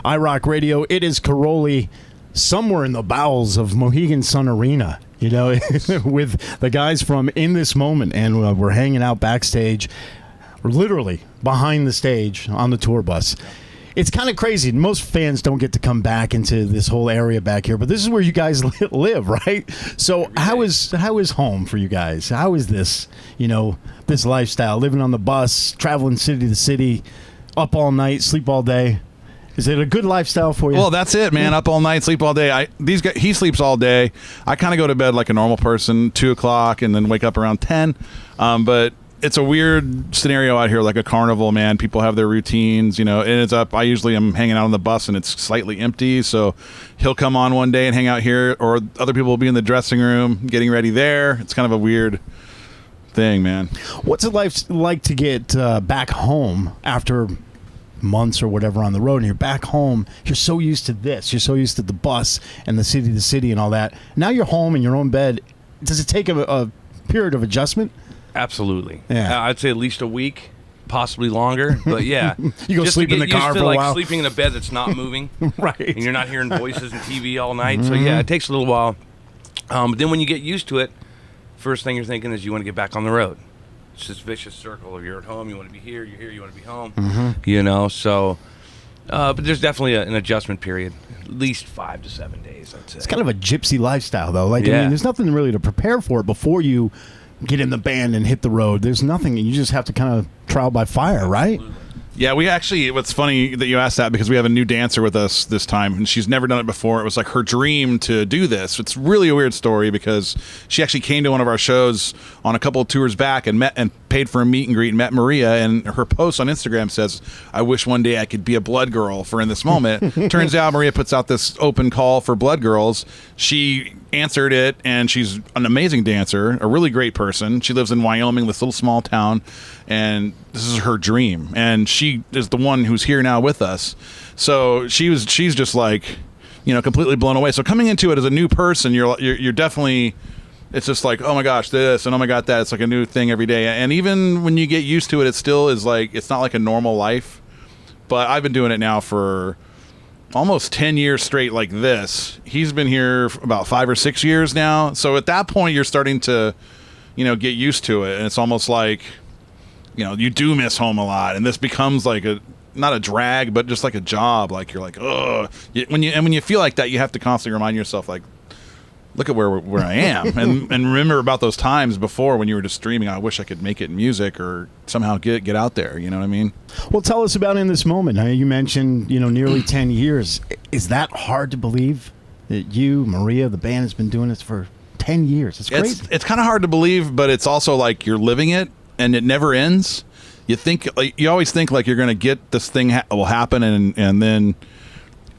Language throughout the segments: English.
iRock Radio. It is Karolyi, somewhere in the bowels of Mohegan Sun Arena, you know, with the guys from In This Moment, and we're hanging out backstage, literally behind the stage on the tour bus. It's kind of crazy. Most fans don't get to come back into this whole area back here, but this is where you guys live, right? So how is home for you guys? How is this, you know, this lifestyle, living on the bus, traveling city to city, up all night, sleep all day? Is it a good lifestyle for you? Well, that's it, man. Up all night, sleep all day. He sleeps all day. I kind of go to bed like a normal person, 2 o'clock, and then wake up around 10. But it's a weird scenario out here, like a carnival, man. People have their routines, you know, and it's up. I usually am hanging out on the bus and it's slightly empty. So he'll come on one day and hang out here, or other people will be in the dressing room getting ready there. It's kind of a weird thing, man. What's it like to get back home after months or whatever on the road, and you're back home? You're so used to this. You're so used to the bus and the city to city and all that. Now you're home in your own bed. Does it take a period of adjustment? Absolutely. Yeah. I'd say at least a week, possibly longer. But yeah, you go sleep in the car for a while. Sleeping in a bed that's not moving, right? And you're not hearing voices and TV all night. So yeah, it takes a little while. But then when you get used to it, first thing you're thinking is you want to get back on the road. It's this vicious circle of you're at home, you want to be here, you're here, you want to be home. You know, so. But there's definitely an adjustment period, at least 5 to 7 days, I'd say. It's kind of a gypsy lifestyle, though. Like, I mean, there's nothing really to prepare for it before you get in the band and hit the road. There's nothing. You just have to kind of trial by fire, right? Absolutely. Yeah, we actually, what's funny that you asked that, because we have a new dancer with us this time, and she's never done it before. It was like her dream to do this. It's really a weird story, because she actually came to one of our shows on a couple of tours back and met and paid for a meet and greet and met Maria, and her post on Instagram says, I wish one day I could be a blood girl for In This Moment. Turns out Maria puts out this open call for blood girls. She answered it, and she's an amazing dancer, a really great person. She lives in Wyoming, this little small town, and this is her dream. And she is the one who's here now with us. So she's just like, you know, completely blown away. So coming into it as a new person, you're definitely, it's just like, oh my gosh, this, and oh my god, that. It's like a new thing every day. And even when you get used to it, it still is like, it's not like a normal life. But I've been doing it now for almost 10 years straight like this. He's been here for about 5 or 6 years now. So at that point, you're starting to, you know, get used to it. And it's almost like, you know, you do miss home a lot. And this becomes like not a drag, but just like a job. Like, you're like, ugh. When you feel like that, you have to constantly remind yourself, like, look at where I am. and remember about those times before when you were just dreaming, I wish I could make it in music or somehow get out there. You know what I mean? Well, tell us about In This Moment. You mentioned, you know, nearly 10 years. Is that hard to believe that you, Maria, the band has been doing this for 10 years? It's crazy. It's kind of hard to believe, but it's also like you're living it and it never ends. You always think like you're going to get this thing will happen, and then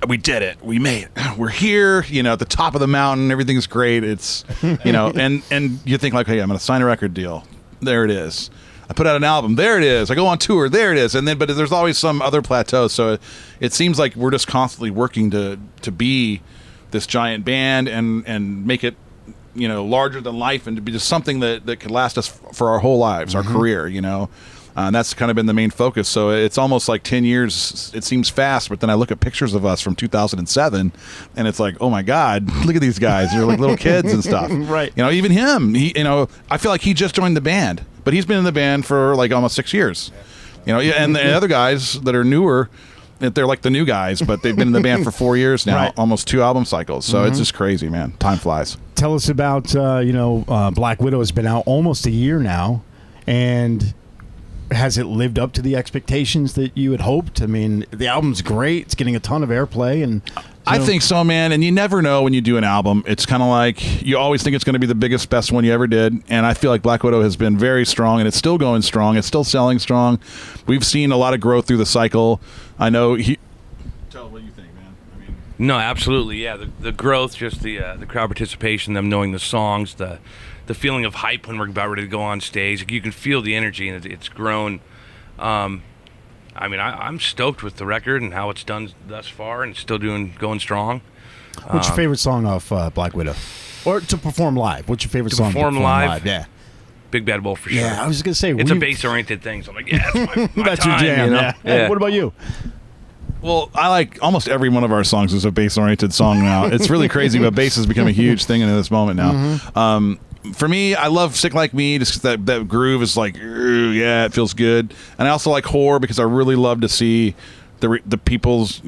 we did it. We made it. We're here, you know, at the top of the mountain. Everything's great. It's, you know, and you think like, hey, I'm going to sign a record deal. There it is. I put out an album. There it is. I go on tour. There it is. And then, but there's always some other plateau. So it seems like we're just constantly working to be this giant band and make it, you know, larger than life, and to be just something that could last us for our whole lives, our career, you know. And that's kind of been the main focus. So it's almost like 10 years. It seems fast, but then I look at pictures of us from 2007, and it's like, oh my God, look at these guys. They're like little kids and stuff. Right. You know, even him, you know, I feel like he just joined the band, but he's been in the band for like almost 6 years. You know, and the other guys that are newer, they're like the new guys, but they've been in the band for 4 years now, right. Almost 2 album cycles. So it's just crazy, man. Time flies. Tell us about, Black Widow has been out almost a year now, and has it lived up to the expectations that you had hoped? I mean, the album's great. It's getting a ton of airplay. And I think so, man. And you never know when you do an album. It's kind of like you always think it's going to be the biggest, best one you ever did. And I feel like Black Widow has been very strong, and it's still going strong. It's still selling strong. We've seen a lot of growth through the cycle. I know Tell what you think, man. I mean, no, absolutely, yeah. The growth, just the crowd participation, them knowing the songs, the feeling of hype when we're about ready to go on stage. You can feel the energy, and it's grown. I mean, I'm stoked with the record and how it's done thus far, and it's still going strong. What's your favorite song off Black Widow? Or to perform live? What's your favorite song to perform live? Yeah. Big Bad Wolf for sure. Yeah, I was going to say. It's a bass-oriented thing, so I'm like, yeah, it's my that's time, your jam. you know? Yeah. What about you? Well, I like almost every one of our songs is a bass-oriented song now. It's really crazy, but bass has become a huge thing in this moment now. For me, I love Sick Like Me, just that groove is like, yeah, it feels good. And I also like Horror because I really love to see the people's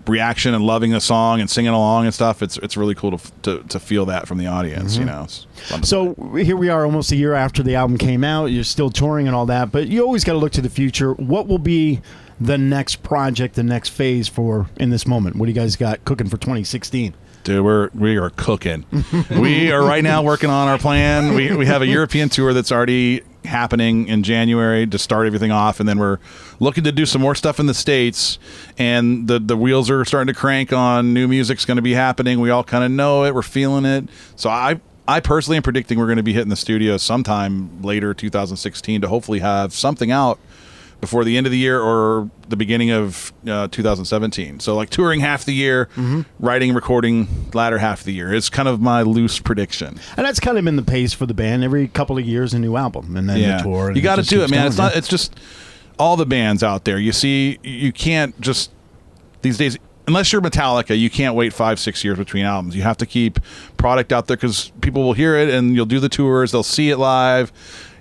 reaction and loving the song and singing along and stuff. It's really cool to feel that from the audience. It's fun to So here we are, almost a year after the album came out. You're still touring and all that, but you always got to look to the future. What will be the next project, the next phase for In This Moment? What do you guys got cooking for 2016? Dude, we are cooking. We are right now working on our plan. We have a European tour that's already happening in January to start everything off, and then we're looking to do some more stuff in the States, and the wheels are starting to crank on new music's going to be happening. We all kind of know it. We're feeling it. So I personally am predicting we're going to be hitting the studio sometime later 2016 to hopefully have something out before the end of the year or the beginning of 2017. So like touring half the year, writing, recording latter half of the year. It's kind of my loose prediction. And that's kind of been the pace for the band. Every couple of years, a new album, and then the tour. And you got to do it, man. Going. It's just all the bands out there. You see, you can't just these days. Unless you're Metallica, you can't wait 5-6 years between albums. You have to keep product out there because people will hear it and you'll do the tours. They'll see it live.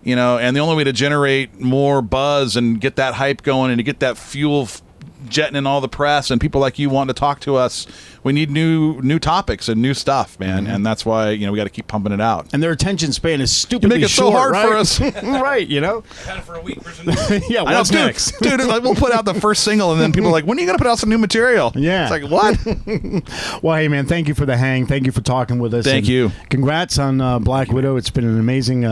And the only way to generate more buzz and get that hype going and to get that fuel jetting in all the press and people like you wanting to talk to us, we need new topics and new stuff, man. And that's why we got to keep pumping it out. And their attention span is stupidly you make it short, so hard right? for us, right? I've had it for a week. Yeah, what's next? Dude, like, we'll put out the first single and then people are like, when are you going to put out some new material? Yeah. It's like, what? Well, hey, man, thank you for the hang. Thank you for talking with us. Thank you. Congrats on Black Widow. It's been an amazing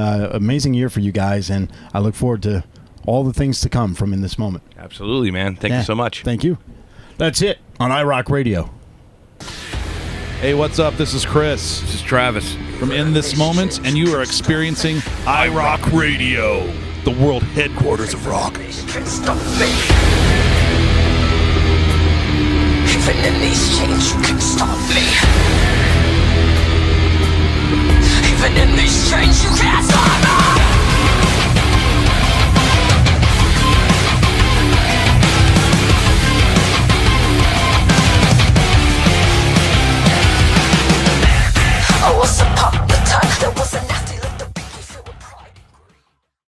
year for you guys, and I look forward to all the things to come from In This Moment. Absolutely, man. Thank you so much. Thank you. That's it on iRock Radio. Hey, what's up? This is Chris. This is Travis. From In This Moment, and you are experiencing iRock Radio, the world headquarters of rock. Even in these